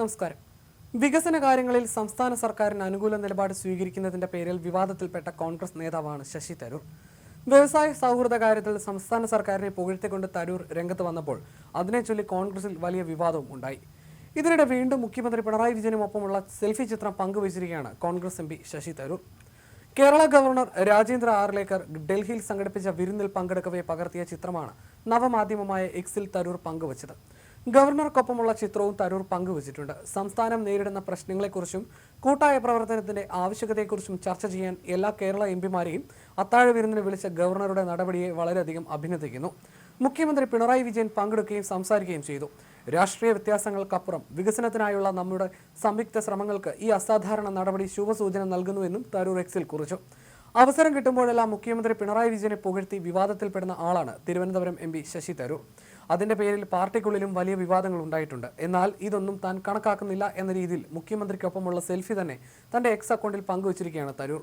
നമസ്കാരം. വികസന കാര്യങ്ങളിൽ സംസ്ഥാന സർക്കാരിന് അനുകൂല നിലപാട് സ്വീകരിക്കുന്നതിന്റെ പേരിൽ വിവാദത്തിൽപ്പെട്ട കോൺഗ്രസ് നേതാവാണ് ശശി തരൂർ. വ്യവസായ സൗഹൃദ കാര്യത്തിൽ സംസ്ഥാന സർക്കാരിനെ പുകഴ്ത്തിക്കൊണ്ട് തരൂർ രംഗത്ത് വന്നപ്പോൾ അതിനെ ചൊല്ലി കോൺഗ്രസിൽ വലിയ വിവാദവും ഉണ്ടായി. ഇതിനിടെ വീണ്ടും മുഖ്യമന്ത്രി പിണറായി വിജയനുമൊപ്പമുള്ള സെൽഫി ചിത്രം പങ്കുവച്ചിരിക്കുകയാണ് കോൺഗ്രസ് എംപി ശശി തരൂർ. കേരള ഗവർണർ രാജേന്ദ്ര ആർലേക്കർ ഡൽഹിയിൽ സംഘടിപ്പിച്ച വിരുന്നിൽ പങ്കെടുക്കവെ പകർത്തിയ ചിത്രമാണ് നവമാധ്യമമായ എക്സിൽ തരൂർ പങ്കുവച്ചത്. ഗവർണർക്കൊപ്പമുള്ള ചിത്രവും തരൂർ പങ്കുവച്ചിട്ടുണ്ട്. സംസ്ഥാനം നേരിടുന്ന പ്രശ്നങ്ങളെക്കുറിച്ചും കൂട്ടായ പ്രവർത്തനത്തിന്റെ ആവശ്യകതയെക്കുറിച്ചും ചർച്ച ചെയ്യാൻ എല്ലാ കേരള എംപിമാരെയും അത്താഴ വിരുന്നിന് വിളിച്ച ഗവർണറുടെ നടപടിയെ വളരെയധികം അഭിനന്ദിക്കുന്നു. മുഖ്യമന്ത്രി പിണറായി വിജയൻ പങ്കെടുക്കുകയും സംസാരിക്കുകയും ചെയ്തു. രാഷ്ട്രീയ വ്യത്യാസങ്ങൾക്കപ്പുറം വികസനത്തിനായുള്ള നമ്മുടെ സംയുക്ത ശ്രമങ്ങൾക്ക് ഈ അസാധാരണ നടപടി ശുഭസൂചന നൽകുന്നുവെന്നും തരൂർ എക്സിൽ കുറിച്ചു. അവസരം കിട്ടുമ്പോഴെല്ലാം മുഖ്യമന്ത്രി പിണറായി വിജയനെ പുകഴ്ത്തി വിവാദത്തിൽപ്പെടുന്ന ആളാണ് തിരുവനന്തപുരം എംപി ശശി തരൂർ. അതിന്റെ പേരിൽ പാർട്ടിക്കുള്ളിലും വലിയ വിവാദങ്ങൾ ഉണ്ടായിട്ടുണ്ട്. എന്നാൽ ഇതൊന്നും താൻ കണക്കാക്കുന്നില്ല എന്ന രീതിയിൽ മുഖ്യമന്ത്രിക്കൊപ്പമുള്ള സെൽഫി തന്നെ തന്റെ എക്സ് അക്കൗണ്ടിൽ പങ്കുവച്ചിരിക്കുകയാണ് തരൂർ.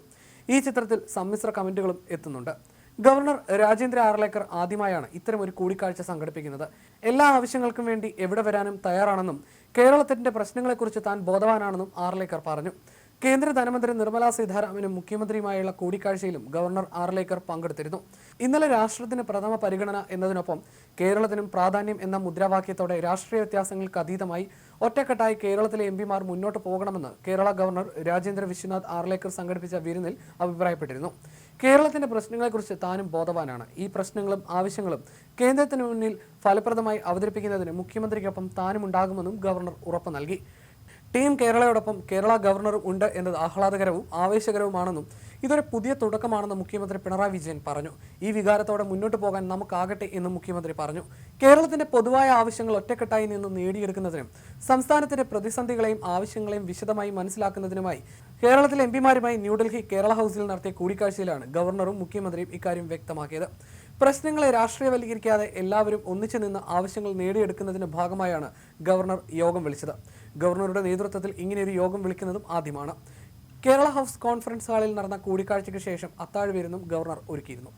ഈ ചിത്രത്തിൽ സമ്മിശ്ര കമന്റുകളും എത്തുന്നുണ്ട്. ഗവർണർ രാജേന്ദ്ര ആർലേക്കർ ആദ്യമായാണ് ഇത്തരം ഒരു കൂടിക്കാഴ്ച സംഘടിപ്പിക്കുന്നത്. എല്ലാ ആവശ്യങ്ങൾക്കും വേണ്ടി എവിടെ വരാനും തയ്യാറാണെന്നും കേരളത്തിന്റെ പ്രശ്നങ്ങളെക്കുറിച്ച് താൻ ബോധവാനാണെന്നും ആർലേക്കർ പറഞ്ഞു. കേന്ദ്ര ധനമന്ത്രി നിർമ്മല സീതാരാമനും മുഖ്യമന്ത്രിയുമായുള്ള കൂടിക്കാഴ്ചയിലും ഗവർണർ ആർലേക്കർ പങ്കെടുത്തിരുന്നു. ഇന്നലെ രാഷ്ട്രത്തിന് പ്രഥമ പരിഗണന എന്നതിനൊപ്പം കേരളത്തിനും പ്രാധാന്യം എന്ന മുദ്രാവാക്യത്തോടെ രാഷ്ട്രീയ വ്യത്യാസങ്ങൾക്ക് അതീതമായി ഒറ്റക്കെട്ടായി കേരളത്തിലെ എംപിമാർ മുന്നോട്ട് പോകണമെന്ന് കേരള ഗവർണർ രാജേന്ദ്ര വിശ്വനാഥ് ആർലേക്കർ സംഘടിപ്പിച്ച വിരുന്നിൽ അഭിപ്രായപ്പെട്ടിരുന്നു. കേരളത്തിന്റെ പ്രശ്നങ്ങളെക്കുറിച്ച് താനും ബോധവാനാണ്. ഈ പ്രശ്നങ്ങളും ആവശ്യങ്ങളും കേന്ദ്രത്തിന് മുന്നിൽ ഫലപ്രദമായി അവതരിപ്പിക്കുന്നതിന് മുഖ്യമന്ത്രിക്കൊപ്പം താനും ഉണ്ടാകുമെന്നും ഗവർണർ ഉറപ്പു നൽകി. ടീം കേരളയോടൊപ്പം കേരള ഗവർണറും ഉണ്ട് എന്നത് ആഹ്ലാദകരവും ആവേശകരവുമാണെന്നും ഇതൊരു പുതിയ തുടക്കമാണെന്ന് മുഖ്യമന്ത്രി പിണറായി വിജയൻ പറഞ്ഞു. ഈ വികാരത്തോടെ മുന്നോട്ട് പോകാൻ നമുക്കാകട്ടെ എന്നും മുഖ്യമന്ത്രി പറഞ്ഞു. കേരളത്തിന്റെ പൊതുവായ ആവശ്യങ്ങൾ ഒറ്റക്കെട്ടായി നിന്ന് നേടിയെടുക്കുന്നതിനും സംസ്ഥാനത്തിന്റെ പ്രതിസന്ധികളെയും ആവശ്യങ്ങളെയും വിശദമായി മനസ്സിലാക്കുന്നതിനുമായി കേരളത്തിലെ എംപിമാരുമായി ന്യൂഡൽഹി കേരള ഹൗസിൽ നടത്തിയ കൂടിക്കാഴ്ചയിലാണ് ഗവർണറും മുഖ്യമന്ത്രിയും ഇക്കാര്യം വ്യക്തമാക്കിയത്. പ്രശ്നങ്ങളെ രാഷ്ട്രീയവൽക്കരിക്കാതെ എല്ലാവരും ഒന്നിച്ചു നിന്ന് ആവശ്യങ്ങൾ നേടിയെടുക്കുന്നതിന്റെ ഭാഗമായാണ് ഗവർണർ യോഗം വിളിച്ചത്. ഗവർണറുടെ നേതൃത്വത്തിൽ ഇങ്ങനെയൊരു യോഗം വിളിക്കുന്നതും ആദ്യമാണ്. കേരള ഹൗസ് കോൺഫറൻസ് ഹാളിൽ നടന്ന കൂടിക്കാഴ്ചയ്ക്ക് ശേഷം അത്താഴ വിരുന്നും ഗവർണർ ഒരുക്കിയിരുന്നു.